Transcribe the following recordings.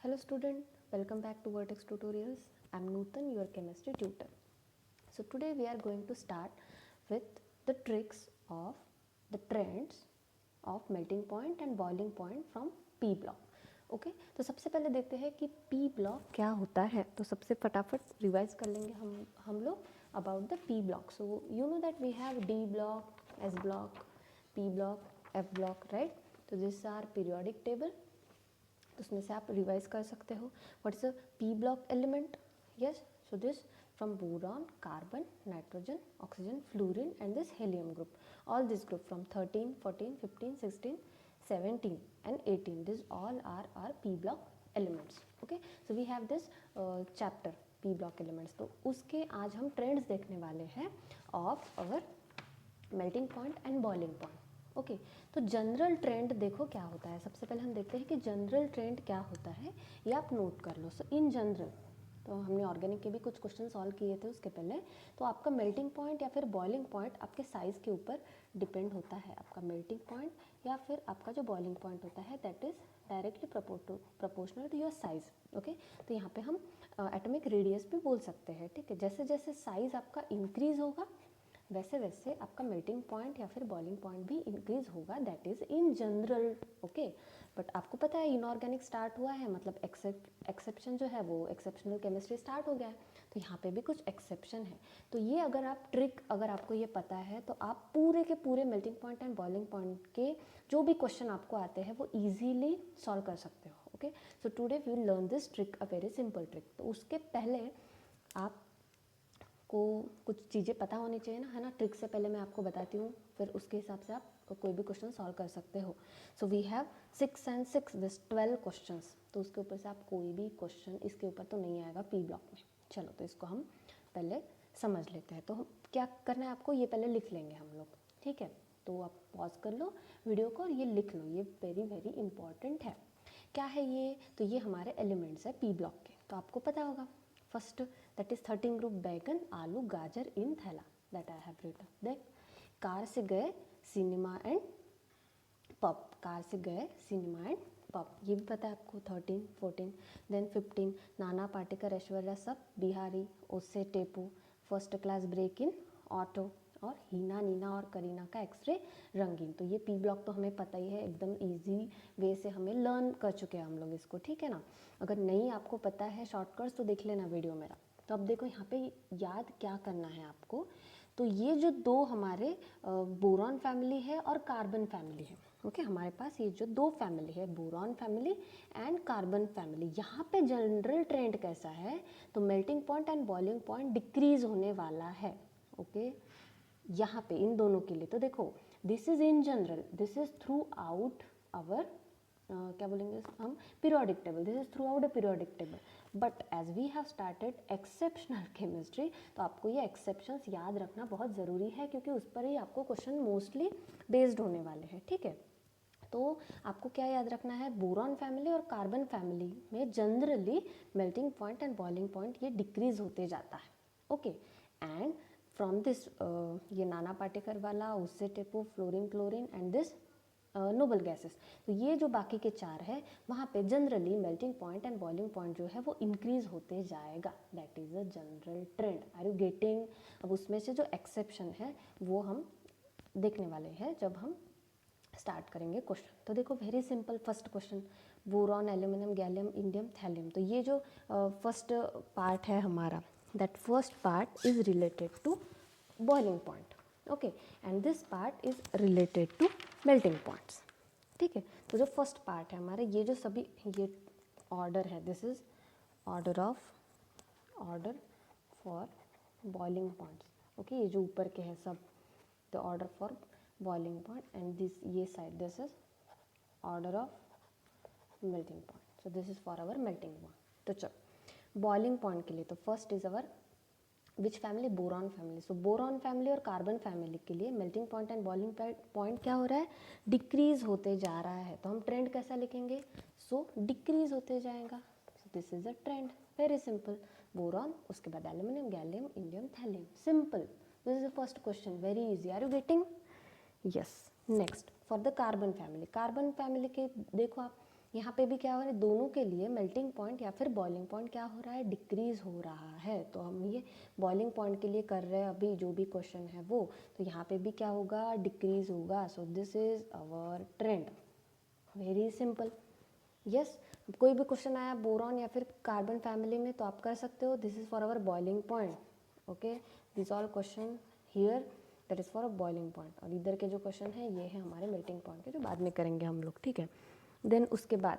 Hello student, welcome back to Vertex Tutorials. I am Nutan, your chemistry tutor. So today we are going to start with the tricks of the trends of melting point and boiling point from P block. Okay तो सबसे पहले देखते हैं कि P block क्या होता है. तो सबसे फटाफट रिवाइज कर लेंगे हम लोग about the P block. So you know that we have D block, S block, P block, F block, right. तो दिस आर पीरियोडिक टेबल. तो उसमें से आप रिवाइज कर सकते हो. What is a P block element? Yes, so this from boron, carbon, nitrogen, oxygen, fluorine and this helium group. All this group from 13, 14, 15, 16, 17 and 18, this all are our p block elements. Okay, so we have this chapter p block elements. तो उसके आज हम trends देखने वाले हैं of our melting point and boiling point. Okay तो general trend देखो क्या होता है. सबसे पहले हम देखते हैं कि जनरल ट्रेंड क्या होता है, ये आप नोट कर लो. सो इन जनरल, तो हमने ऑर्गेनिक के भी कुछ क्वेश्चन सॉल्व किए थे उसके पहले. तो आपका मेल्टिंग पॉइंट या फिर बॉइलिंग पॉइंट आपके साइज़ के ऊपर डिपेंड होता है. आपका मेल्टिंग पॉइंट या फिर आपका जो बॉइलिंग पॉइंट होता है that is directly proportional to your size. Okay तो यहाँ पे हम एटॉमिक रेडियस भी बोल सकते हैं. ठीक है, जैसे जैसे साइज़ आपका इंक्रीज होगा वैसे वैसे आपका मेल्टिंग पॉइंट या फिर बॉइलिंग पॉइंट भी इंक्रीज होगा. That is in general. Okay but आपको पता है इनऑर्गेनिक स्टार्ट हुआ है, मतलब एक्सेप्शन जो है वो एक्सेप्शनल केमिस्ट्री स्टार्ट हो गया है. तो यहाँ पे भी कुछ एक्सेप्शन है. तो ये अगर आप ट्रिक अगर आपको ये पता है तो आप पूरे के पूरे melting point and boiling point के जो भी क्वेश्चन आपको आते हैं वो ईजीली सॉल्व कर सकते हो. Okay so today we will learn this trick, a very simple trick. तो उसके पहले आप को कुछ चीज़ें पता होनी चाहिए ना, है ना. ट्रिक से पहले मैं आपको बताती हूँ, फिर उसके हिसाब से आप कोई भी क्वेश्चन सॉल्व कर सकते हो. So we have 6 and 6 this 12 questions. तो उसके ऊपर से आप कोई भी क्वेश्चन इसके ऊपर तो नहीं आएगा पी ब्लॉक में. चलो तो इसको हम पहले समझ लेते हैं. तो हम क्या करना है आपको, ये पहले लिख लेंगे हम लोग. ठीक है, तो आप पॉज कर लो वीडियो को और ये लिख लो, ये वेरी वेरी इंपॉर्टेंट है. क्या है ये? तो ये हमारे एलिमेंट्स है पी ब्लॉक के. तो आपको पता होगा फर्स्ट that is 13 group बैगन, आलू, गाजर इन थैला. that I have written. देख कार से गए सिनेमा एंड पब, कार से गए सिनेमा एंड पब, ये भी पता है आपको. 13, 14, देन 15 नाना पाटेकर, ऐश्वर्या सब, बिहारी, ओसे टेपू, first class break in auto, और हीना, नीना और करीना का एक्सरे रंगीन. तो ये पी ब्लॉक तो हमें पता ही है, एकदम इजी वे से हमें लर्न कर चुके हैं हम लोग इसको. ठीक है ना. अगर नहीं आपको पता है शॉर्टकट्स तो देख लेना वीडियो मेरा. तो अब देखो यहाँ पे याद क्या करना है आपको. तो ये जो दो हमारे बोरॉन फैमिली है और कार्बन फैमिली है. ओके हमारे पास ये जो दो फैमिली है, boron family and carbon family, यहाँ पे जनरल ट्रेंड कैसा है? तो melting point and boiling point decrease होने वाला है. ओके यहाँ पे इन दोनों के लिए. तो देखो this is in general, this is throughout our क्या बोलेंगे हम, periodic table. This is throughout a periodic table. But as we have started exceptional chemistry, तो आपको ये एक्सेप्शंस याद रखना बहुत ज़रूरी है, क्योंकि उस पर ही आपको क्वेश्चन मोस्टली बेस्ड होने वाले हैं. ठीक है, तो आपको क्या याद रखना है, बोरॉन फैमिली और कार्बन फैमिली में generally melting point and boiling point ये डिक्रीज होते जाता है. ओके एंड फ्रॉम दिस ये नाना पाटेकर वाला, उससे टेपो, fluorine, chlorine and this noble gases. तो ये जो बाकी के चार है वहाँ पे generally melting point and boiling point जो है वो इंक्रीज होते जाएगा. That is a general trend. Are you getting? अब उसमें से जो एक्सेप्शन है वो हम देखने वाले हैं जब हम स्टार्ट करेंगे क्वेश्चन. तो देखो very simple first question, boron, aluminium, gallium, indium, thallium. तो ये जो फर्स्ट पार्ट है हमारा, that first part is related to boiling point. Okay and this part is related to melting points. ठीक है, तो जो फर्स्ट पार्ट है हमारे, ये जो सभी ये ऑर्डर है, this is order for boiling points. Okay ये जो ऊपर के हैं सब the order for boiling point and this ये side this is order of melting point. So this is for our melting point. तो चलो बॉइलिंग पॉइंट के लिए तो first is our which family, boron family. So boron family और carbon family के लिए melting point and boiling point क्या हो रहा है, डिक्रीज होते जा रहा है. तो हम ट्रेंड कैसा लिखेंगे, सो डिक्रीज होते जाएगा. So this is a trend, very simple. Boron, उसके बाद aluminium, gallium, indium, thallium. Simple. This is the first question, very easy. Are you getting? Yes. Next for the carbon family. Carbon family के देखो आप, यहाँ पे भी क्या हो रहा है, दोनों के लिए मेल्टिंग पॉइंट या फिर बॉइलिंग पॉइंट क्या हो रहा है, डिक्रीज हो रहा है। तो हम ये बॉइलिंग पॉइंट के लिए कर रहे हैं अभी जो भी क्वेश्चन है वो, तो यहाँ पे भी क्या होगा, डिक्रीज होगा। So this is our trend, very simple. Yes, कोई भी क्वेश्चन आया बोरॉन या फिर कार्बन फैमिली में तो आप कर सकते हो, this is for our boiling point. Okay, this all question here that is for a boiling point. और इधर के जो क्वेश्चन है ये है हमारे मेल्टिंग पॉइंट के, जो बाद में करेंगे हम लोग, ठीक है। देन उसके बाद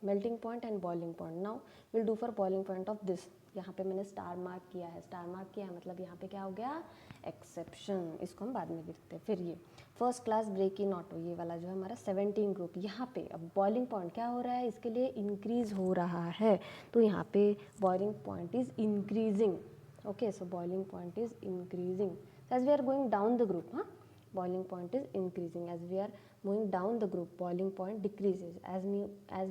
melting point and boiling point. Now will do for boiling point of this. यहाँ पे मैंने स्टार मार्क किया है, स्टार मार्क किया है मतलब यहाँ पे क्या हो गया, एक्सेप्शन। इसको हम बाद में लिखते हैं। फिर ये first class break in auto, ये वाला जो है हमारा 17 ग्रुप, यहाँ पे अब बॉइलिंग पॉइंट क्या हो रहा है, इसके लिए इंक्रीज हो रहा है। तो यहाँ पे boiling point is increasing. Okay, so boiling point is increasing as we are going down the group. हाँ, boiling point is increasing as we are moving down the group, boiling point decreases as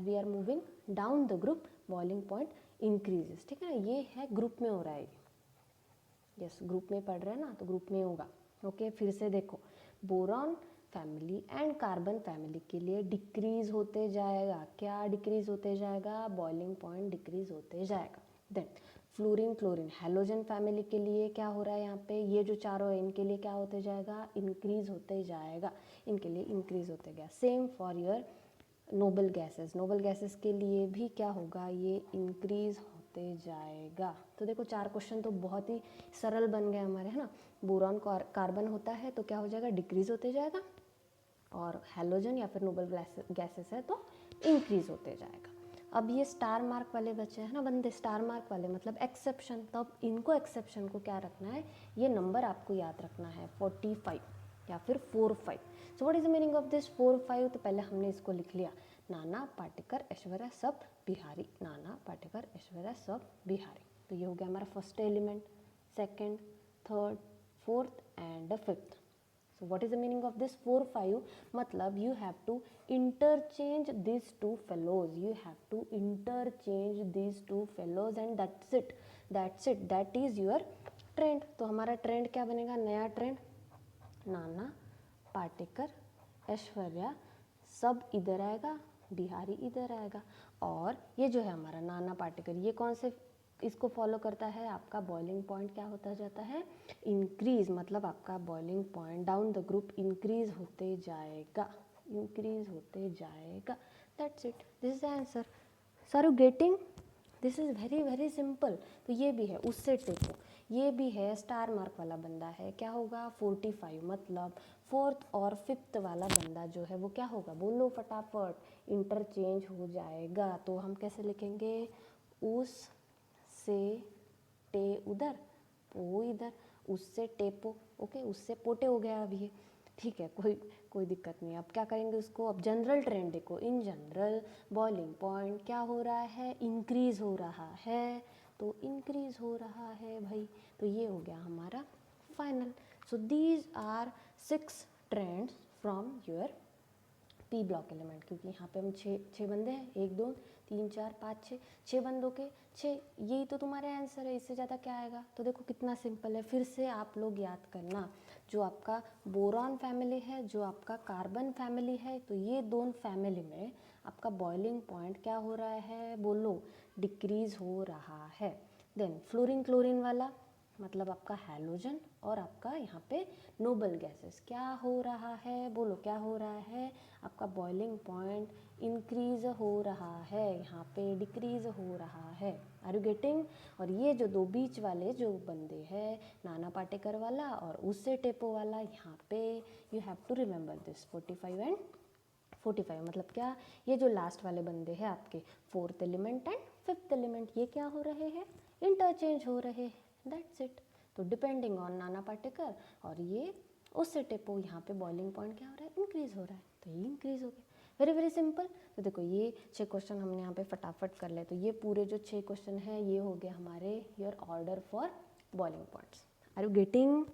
we are moving down the group, boiling point increases। ठीक है ना, ये है group में हो रहा है। यस, ग्रुप में पढ़ रहे हैं ना तो ग्रुप में होगा। ओके, फिर से देखो, boron family and carbon family के लिए डिक्रीज होते जाएगा। क्या डिक्रीज होते जाएगा, बॉइलिंग पॉइंट डिक्रीज होते जाएगा। Then fluorine chlorine halogen family के लिए क्या हो रहा है, यहाँ पे ये जो चारों है इनके लिए क्या होते जाएगा, इंक्रीज होते जाएगा, इनके लिए इंक्रीज होते गया। Same for your noble gases, noble gases के लिए भी क्या होगा, ये इंक्रीज होते जाएगा। तो देखो चार क्वेश्चन तो बहुत ही सरल बन गए हमारे, है ना। बोरॉन कार्बन होता है तो क्या हो जाएगा, डिक्रीज होते जाएगा, और हैलोजन या फिर नोबल गैसेस है तो इंक्रीज होते जाएगा। अब ये स्टार मार्क वाले बचे हैं ना बंदे, स्टार मार्क वाले मतलब एक्सेप्शन। तो अब इनको एक्सेप्शन को क्या रखना है, ये नंबर आपको याद रखना है 45 या फिर 45। सो what is the meaning of this 45, तो पहले हमने इसको लिख लिया, नाना पाटेकर ऐश्वर्या सब बिहारी, नाना पाटेकर ऐश्वर्या सब बिहारी। तो ये हो गया हमारा first element, second, third, fourth and fifth. So what is the meaning of this 4 5? मतलब you have to interchange these two fellows. You have to interchange these two fellows and that's it. That's it. That is your trend. तो हमारा trend क्या बनेगा, नया trend, Nana Patekar Aishwarya सब इधर आएगा, बिहारी इधर आएगा। और ये जो है हमारा नाना पाटेकर, ये कौन से इसको फॉलो करता है, आपका बॉइलिंग पॉइंट क्या होता जाता है, इंक्रीज। मतलब आपका boiling point down the group increase होते जाएगा, इंक्रीज होते जाएगा। That's it, this is the answer. Sir you getting, this is very very simple. तो ये भी है, उससे टेको, ये भी है स्टार मार्क वाला बंदा है, क्या होगा 45, मतलब फोर्थ और फिफ्थ वाला बंदा जो है वो क्या होगा, बोलो फटाफट, इंटरचेंज हो जाएगा। तो हम कैसे लिखेंगे, उस से टे उधर, पो इधर, उससे टेपो। ओके, उससे पोटे हो गया अभी ये, ठीक है, कोई दिक्कत नहीं। अब क्या करेंगे उसको, अब जनरल ट्रेंड देखो, इन जनरल बॉइलिंग पॉइंट क्या हो रहा है, इंक्रीज हो रहा है। तो इंक्रीज हो रहा है भाई, तो ये हो गया हमारा final. So these are 6 trends from your P block element. क्योंकि यहाँ पे हम छः बंदे हैं, 1 2 3 4 5 6 बंदों के 6, यही तो तुम्हारे आंसर है, इससे ज़्यादा क्या आएगा। तो देखो कितना सिंपल है, फिर से आप लोग याद करना, जो आपका बोरॉन फैमिली है, जो आपका कार्बन फैमिली है, तो ये दोनों फैमिली में आपका बॉइलिंग पॉइंट क्या हो रहा है, बोलो डिक्रीज हो रहा है। देन फ्लोरीन क्लोरीन वाला मतलब आपका हैलोजन, और आपका यहाँ पे नोबल गैसेस क्या हो रहा है, बोलो क्या हो रहा है, आपका बॉइलिंग पॉइंट इंक्रीज हो रहा है, यहाँ पे डिक्रीज हो रहा है। Are you getting. और ये जो दो बीच वाले जो बंदे हैं, नाना पाटेकर वाला और उससे टेपो वाला, यहाँ पे you have to remember this 45 and 45 मतलब क्या, ये जो लास्ट वाले बंदे हैं आपके fourth element and fifth element, ये क्या हो रहे हैं, इंटरचेंज हो रहे हैं। That's it. तो डिपेंडिंग ऑन नाना पाटेकर और ये उससे टेपो, यहाँ पे बॉइलिंग पॉइंट क्या हो रहा है, इंक्रीज हो रहा है, तो ये इंक्रीज हो गया। Very very simple. तो देखो ये 6 क्वेश्चन हमने यहाँ पे फटाफट कर ले, तो ये पूरे जो 6 क्वेश्चन हैं ये हो गया हमारे your order for boiling points. Are you getting,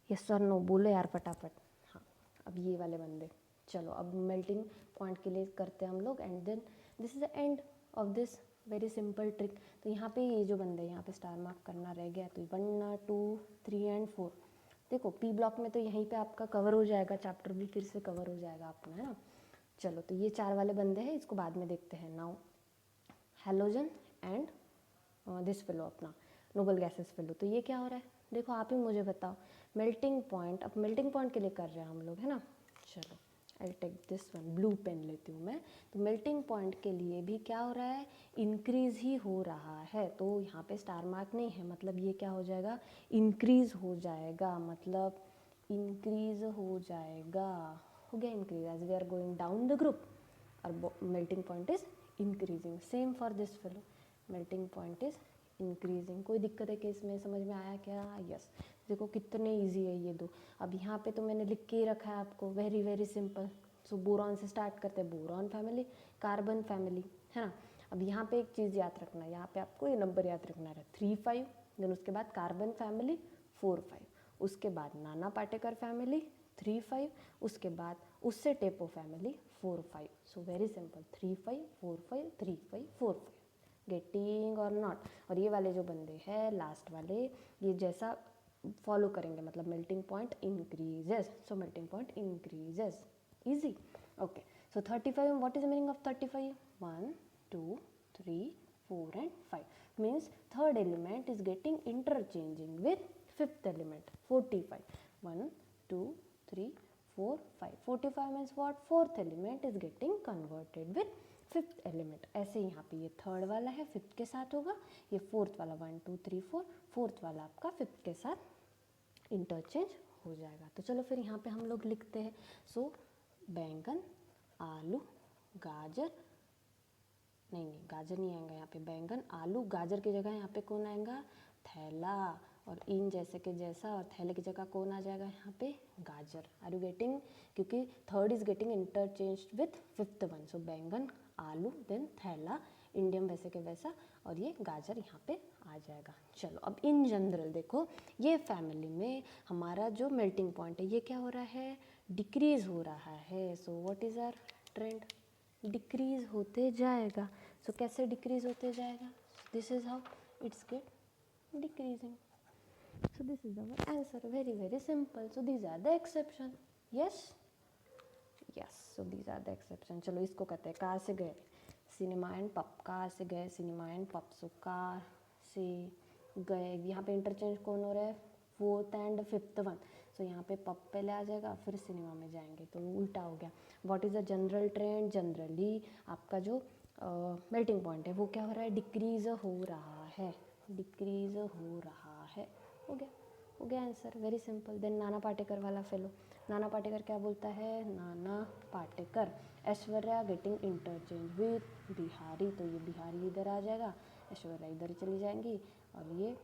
yes और नो बोलो यार फटाफट। हाँ, अब ये वाले बंदे, चलो अब मेल्टिंग पॉइंट के लिए करते हैं हम लोग, and then this is the end of this very simple trick. तो यहाँ पे ये जो बंदे यहाँ पे स्टार मार्क करना रह गया, तो 1 2 3 एंड 4। देखो पी ब्लॉक में तो यहीं पे आपका कवर हो जाएगा, चैप्टर भी फिर से कवर हो जाएगा अपना, है ना। चलो तो ये 4 वाले बंदे हैं, इसको बाद में देखते हैं. Now halogen and this fellow अपना नोबल गैसेस फेलो. तो ये क्या हो रहा है, देखो आप ही मुझे बताओ. मेल्टिंग पॉइंट, अब मेल्टिंग पॉइंट के लिए कर रहे हैं हम लोग, है ना. चलो I take this one, blue pen लेती हूँ मैं. तो मेल्टिंग पॉइंट के लिए भी क्या हो रहा है, इंक्रीज ही हो रहा है. तो यहाँ पे स्टार मार्क नहीं है, मतलब ये क्या हो जाएगा, इंक्रीज हो जाएगा, मतलब इंक्रीज हो जाएगा. हो गया increase, as we are going down the group और melting point is increasing. Same for this fellow, melting point is increasing. कोई दिक्कत है कि इसमें, समझ में आया क्या? यस. देखो कितने इजी है ये दो. अब यहाँ पे तो मैंने लिख के ही रखा है आपको, वेरी वेरी सिंपल. सो बोरॉन से स्टार्ट करते हैं, बोरॉन फैमिली, कार्बन फैमिली, है ना. अब यहाँ पे एक चीज़ याद रखना है, यहाँ पे आपको ये नंबर याद रखना है, 3 5. देन उसके बाद कार्बन फैमिली 4 5. उसके बाद नाना पाटेकर फैमिली 3 5. उसके बाद उससे टेपो family 4 5. So very simple, 3 5 4 5 3 5 4 5. Getting और नॉट. और ये वाले जो बंदे हैं लास्ट वाले, ये जैसा फॉलो करेंगे, मतलब melting point increases. So melting point increases. Easy. Okay. So 35, what is the meaning of 35? 1 2 3 4 and 5. Means third element is getting interchanging with fifth element. 45. 1 2 3 4 5. 45 means what? Fourth element is getting converted with fifth element. ऐसे यहाँ पे ये third वाला है, fifth के साथ होगा. ये फोर्थ वाला 1 2 3 4, फोर्थ वाला आपका फिफ्थ के साथ इंटरचेंज हो जाएगा. तो चलो फिर यहाँ पे हम लोग लिखते हैं. सो बैंगन, आलू, गाजर, नहीं गाजर नहीं आएगा यहाँ पे. बैंगन, आलू, गाजर की जगह यहाँ पे कौन आएगा? थैला. और इन जैसे के जैसा, और थैले की जगह कौन आ जाएगा यहाँ पे? गाजर. Are you getting? क्योंकि third is getting interchange with fifth one. So बैंगन, आलू, देन थैला, इंडियम वैसे के वैसा, और ये गाजर यहाँ पे आ जाएगा. चलो अब इन जनरल देखो, ये फैमिली में हमारा जो मेल्टिंग पॉइंट है ये क्या हो रहा है? डिक्रीज हो रहा है. So what is our trend? Decrease होते जाएगा. सो कैसे डिक्रीज होते जाएगा? This is how it's get decreasing. So this is our answer. Very very simple. So these are the exception. Yes, yes. So these are the exception. चलो इसको कहते हैं car से गए सिनेमा एंड पब. कार से गए cinema and pub. So car से गए, यहाँ पे इंटरचेंज कौन हो रहा है? Fourth and fifth one. So यहाँ पे पब पहले आ जाएगा, फिर सिनेमा में जाएंगे, तो उल्टा हो गया. What is the general trend? Generally आपका जो मेल्टिंग पॉइंट है वो क्या हो रहा है? डिक्रीज हो रहा है. डिक्रीज हो रहा है. हो गया आंसर. Very simple. देन नाना पाटेकर वाला फेलो. नाना पाटेकर क्या बोलता है? Nana Patekar, Aishwarya getting interchange with Bihari. तो ये बिहारी इधर आ जाएगा, ऐश्वर्या इधर चली जाएंगी, और ये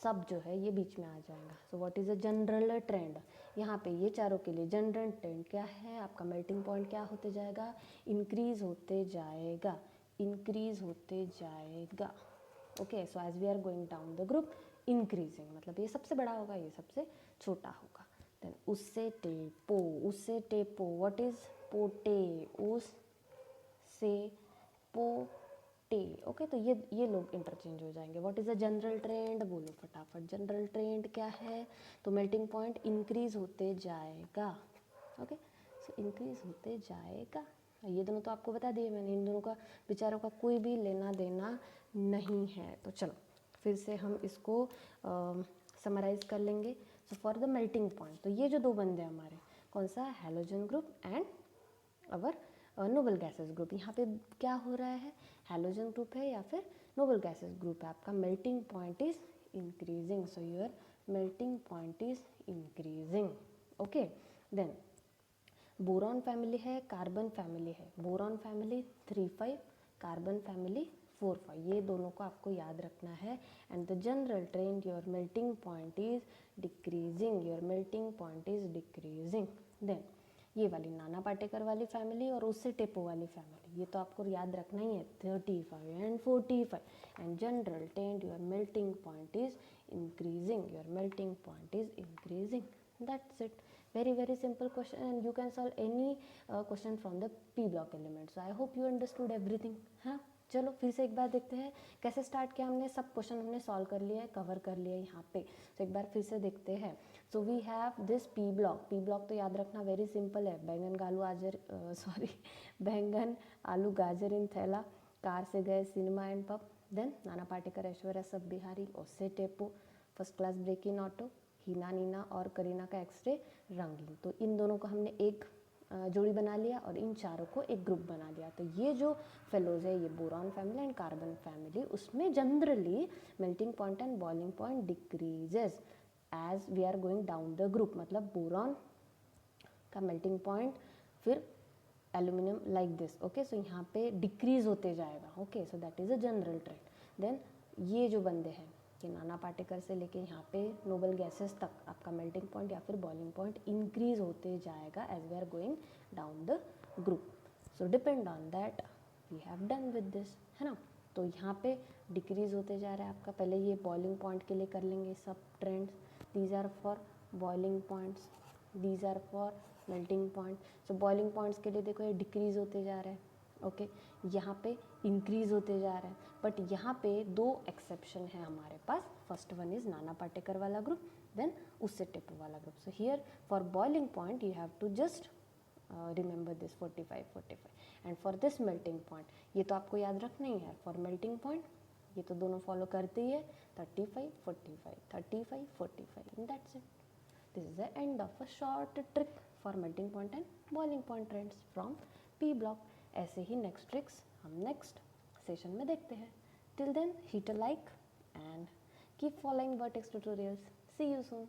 सब जो है ये बीच में आ जाएगा. So what is the general trend? यहाँ पे ये चारों के लिए जनरल ट्रेंड क्या है? आपका मेल्टिंग पॉइंट क्या होते जाएगा? इंक्रीज होते जाएगा. इंक्रीज होते जाएगा. Okay. So as we are going down the group, increasing, मतलब ये सबसे बड़ा होगा, ये सबसे छोटा होगा. देन उससे टेपो. उससे टेपो, व्हाट इज पोटे? उस से पोटे. ओके. तो ये लोग इंटरचेंज हो जाएंगे. What is the general trend? बोलो फटाफट. जनरल ट्रेंड क्या है? तो मेल्टिंग पॉइंट इंक्रीज होते जाएगा. ओके. सो इंक्रीज होते जाएगा. ये दोनों तो आपको बता दिए मैंने, इन दोनों का विचारों का कोई भी लेना देना नहीं है. तो चलो फिर से हम इसको समराइज कर लेंगे. So for the melting point, तो ये जो दो बंदे हमारे, कौन सा? Halogen group and our noble gases group. यहाँ पे क्या हो रहा है? हैलोजन ग्रुप है या फिर नोबल गैसेस ग्रुप है. आपका melting point is increasing. So your melting point is increasing. Okay. Then boron family है, कार्बन फैमिली है. Boron family 3 5, carbon family 4 5. ये दोनों को आपको याद रखना है. And the general trend, your melting point is decreasing. Your melting point is decreasing. Then ये वाली नाना पाटेकर वाली फैमिली और उससे टेपो वाली फैमिली, ये तो आपको याद रखना ही है, 35 and 45. And general trend, your melting point is increasing. Your melting point is increasing. That's it. Very very simple question, and you can solve any question from the P block element. So I hope you understood everything. हाँ, चलो फिर से एक बार देखते हैं कैसे start किया हमने. सब क्वेश्चन हमने सॉल्व कर लिया है, कवर कर लिया है यहाँ पे. तो एक बार फिर से देखते हैं. So we have this P block तो याद रखना वेरी सिंपल है, बैंगन आलू गाजर इन थैला, कार से गए cinema and pub, then Nana Patekar Aishwarya सब बिहारी, ओसे टेपो, first class break in auto, Heena Neena और करीना का एक्सरे रंगीन। तो इन दोनों को हमने एक जोड़ी बना लिया और इन चारों को एक ग्रुप बना लिया। तो ये जो फेलोज है ये boron family and carbon family, उसमें generally melting point and boiling point decreases as we are going down the group. मतलब बोरॉन का मेल्टिंग पॉइंट फिर aluminium like this, okay. So यहाँ पे डिक्रीज होते जाएगा, okay. So that is a general trend. Then ये जो बंदे हैं कि नाना पाटेकर से लेके यहाँ पे नोबल गैसेस तक आपका मेल्टिंग पॉइंट या फिर बॉइलिंग पॉइंट इंक्रीज होते जाएगा as we are going down the group. So depend on that we have done with this, है ना। तो यहाँ पे डिक्रीज होते जा रहा है आपका। पहले ये बॉइलिंग पॉइंट के लिए कर लेंगे सब trends, these are for boiling points, these are for melting point. So boiling points के लिए देखो ये डिक्रीज होते जा रहा है, ओके। यहाँ पे इंक्रीज होते जा रहा है, बट यहाँ पे दो एक्सेप्शन है हमारे पास। फर्स्ट वन इज नाना पाटेकर वाला ग्रुप, देन उससे टेपो वाला ग्रुप। So here for boiling point you have to just remember this 45 and for this melting point, ये तो आपको याद रखना ही है। फॉर मेल्टिंग पॉइंट ये तो दोनों फॉलो करते ही है, 35 45 35 45 that's it. This is the end of a short trick for melting point and boiling point trends from P block. ऐसे ही नेक्स्ट ट्रिक्स हम नेक्स्ट सेशन में देखते हैं। Till then hit a like and keep following Vertex tutorials. See you soon.